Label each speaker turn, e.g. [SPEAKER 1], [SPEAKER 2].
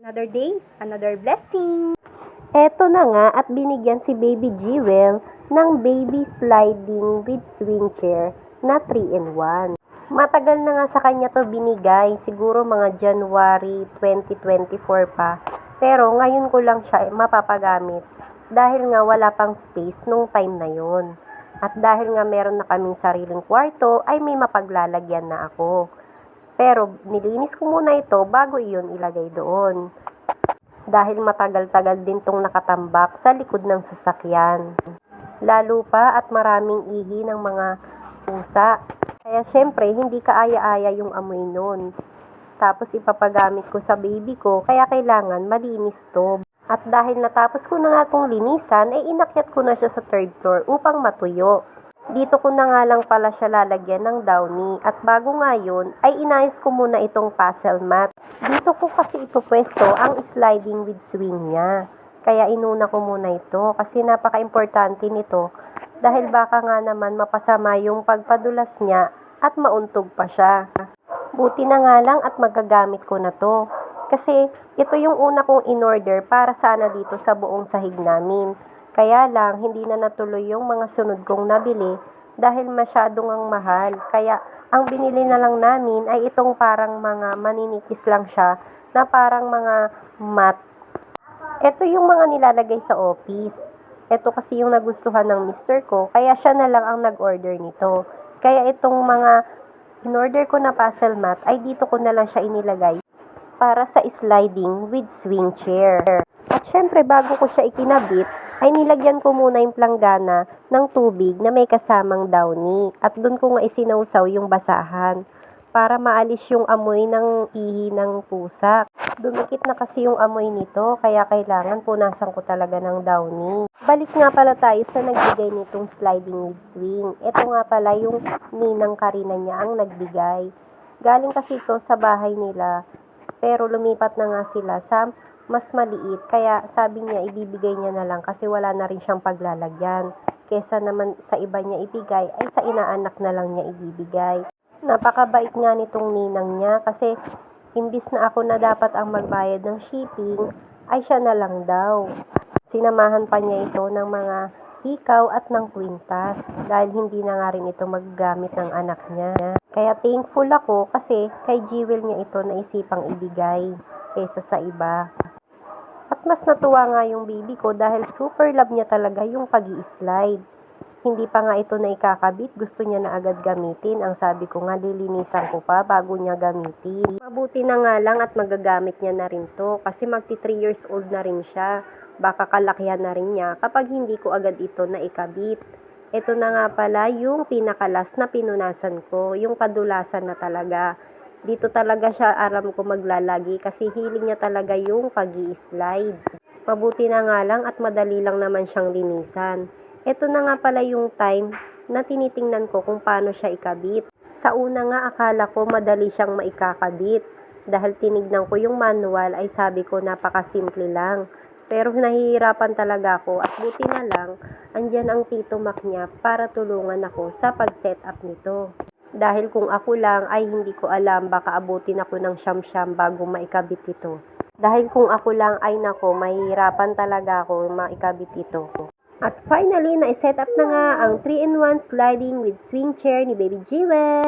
[SPEAKER 1] Another day, another blessing. Eto na nga at binigyan si Baby Jewel ng baby sliding with swing chair na 3-in-1. Matagal na nga sa kanya to binigay, siguro mga January 2024 pa. Pero ngayon ko lang siya mapapagamit dahil nga wala pang space nung time na yon. At dahil nga meron na kaming sariling kwarto, ay may mapaglalagyan na ako. Pero nilinis ko muna ito bago iyon ilagay doon. Dahil matagal-tagal din tong nakatambak sa likod ng sasakyan. Lalo pa at maraming ihi ng mga pusa. Kaya syempre hindi kaaya-aya yung amoy nun. Tapos ipapagamit ko sa baby ko kaya kailangan malinis to. At dahil natapos ko na nga itong linisan, ay inakyat ko na siya sa 3rd floor upang matuyo. Dito ko na nga lang pala siya lalagyan ng downy at bago nga yun ay inayos ko muna itong puzzle mat. Dito ko kasi ipupwesto ang sliding with swing niya. Kaya inuna ko muna ito kasi napaka-importante nito dahil baka nga naman mapasama yung pagpadulas niya at mauntog pa siya. Buti na nga lang at magagamit ko na to. Kasi ito yung una kong in-order para sana dito sa buong sahig namin. Kaya lang, hindi na natuloy yung mga sunod kong nabili dahil masyadong ang mahal. Kaya, ang binili na lang namin ay itong parang mga maninipis lang siya na parang mga mat. Ito yung mga nilalagay sa office. Ito kasi yung nagustuhan ng mister ko, kaya siya na lang ang nag-order nito. Kaya itong mga in-order ko na puzzle mat ay dito ko na lang siya inilagay para sa sliding with swing chair. At syempre, bago ko siya ikinabit, ay nilagyan ko muna yung planggana ng tubig na may kasamang downy. At doon ko nga isinausaw yung basahan para maalis yung amoy ng ihi ng pusa. Dumikit na kasi yung amoy nito, kaya kailangan punasan ko talaga ng downy. Balik nga pala tayo sa nagbigay nitong sliding with swing. Ito nga pala yung ninang Karina niya ang nagbigay. Galing kasi ito sa bahay nila, pero lumipat na nga sila sa mas maliit, kaya sabi niya ibibigay niya na lang kasi wala na rin siyang paglalagyan. Kesa naman sa iba niya ibigay, ay sa inaanak na lang niya ibibigay. Napakabait nga nitong ninang niya kasi imbis na ako na dapat ang magbayad ng shipping, ay siya na lang daw. Sinamahan pa niya ito ng mga hikaw at ng kwintas dahil hindi na nga rin ito magagamit ng anak niya. Kaya thankful ako kasi kay Jewel niya ito naisipang ibigay kesa sa iba. At mas natuwa nga yung baby ko dahil super love niya talaga yung pag-i-slide. Hindi pa nga ito na ikakabit, gusto niya na agad gamitin. Ang sabi ko nga, lilinisan ko pa bago niya gamitin. Mabuti na nga lang at magagamit niya na rin to kasi magti 3 years old na rin siya. Baka kalakihan na rin niya kapag hindi ko agad ito na ikabit. Ito na nga pala yung pinakalas na pinunasan ko, yung kadulasan na talaga. Dito talaga siya aram ko maglalagi kasi hiling niya talaga yung pag-i-slide. Mabuti na nga lang at madali lang naman siyang linisan. Ito na nga pala yung time na tinitingnan ko kung paano siya ikabit. Sa una nga akala ko madali siyang maikakabit. Dahil tinignan ko yung manual ay sabi ko napakasimple lang. Pero nahihirapan talaga ako at buti na lang andyan ang Tito Mac niya para tulungan ako sa pag-set up nito. Dahil kung ako lang ay hindi ko alam, baka abutin ako ng siyam-siyam bago maikabit ito. Dahil kung ako lang ay nako, mahihirapan talaga ako maikabit ito. At finally, na-set up na nga ang 3-in-1 sliding with swing chair ni Baby Jewel.